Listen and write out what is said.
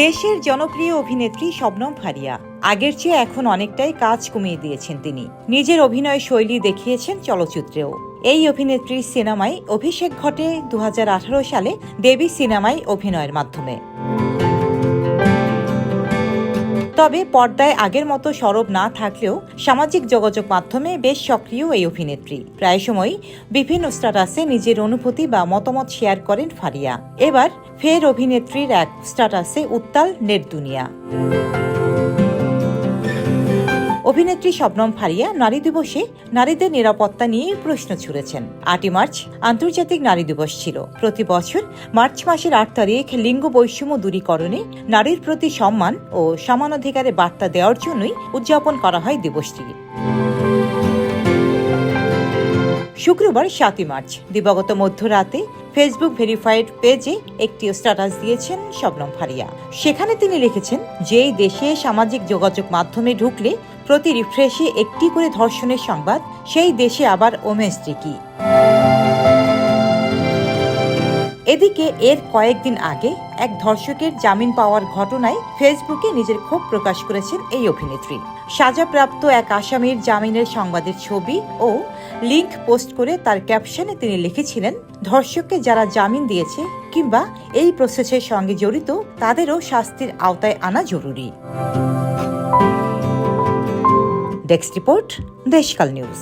দেশের জনপ্রিয় অভিনেত্রী শবনম ফারিয়া আগের চেয়ে এখন অনেকটাই কাজ কমিয়ে দিয়েছেন তিনি। নিজের অভিনয় শৈলী দেখিয়েছেন চলচ্চিত্রেও। এই অভিনেত্রীর সিনেমায় অভিষেক ঘটে 2018 সালে দেবী সিনেমায় অভিনয়ের মাধ্যমে। তবে পর্দায় আগের মতো সরব না থাকলেও সামাজিক যোগাযোগ মাধ্যমে বেশ সক্রিয় এই অভিনেত্রী। প্রায় সময় বিভিন্ন স্ট্যাটাসে নিজের অনুভূতি বা মতামত শেয়ার করেন ফারিয়া। এবার ফের অভিনেত্রীর এক স্ট্যাটাসে উত্তাল নেট দুনিয়া। অভিনেত্রী শবনম ফারিয়া নারী দিবসে নারীদের নিরাপত্তা নিয়ে প্রশ্ন ছুড়েছেন। 8 মার্চ আন্তর্জাতিক নারী দিবস ছিল। প্রতি বছর মার্চ মাসের 8 তারিখ লিঙ্গ বৈষম্য দূরীকরণে, নারীর প্রতি সম্মান ও সমানাধিকারের বার্তা দেওয়ার জন্যই উদযাপন করা হয় দিবসটি। শুক্রবার 7 মার্চ দিবাগত মধ্যরাতে ফেসবুক ভেরিফাইড পেজে একটি স্ট্যাটাস দিয়েছেন শবনম ফারিয়া। সেখানে তিনি লিখেছেন, যেই দেশে সামাজিক যোগাযোগ মাধ্যমে ঢুকলে প্রতি রিফ্রেশে একটি করে ধর্ষণের সংবাদ, সেই দেশে আবার ওমেন্স ডে কি। এদিকে এর কয়েকদিন আগে এক ধর্ষকের জামিন পাওয়ার ঘটনায় ফেসবুকে নিজের ক্ষোভ প্রকাশ করেছেন এই অভিনেত্রী। সাজাপ্রাপ্ত এক আসামির জামিনের সংবাদের ছবি ও লিংক পোস্ট করে তার ক্যাপশনে তিনি লিখেছিলেন, ধর্ষককে যারা জামিন দিয়েছে কিংবা এই প্রসেসের সঙ্গে জড়িত তাদেরও শাস্তির আওতায় আনা জরুরি। Desk report, Deshkal news.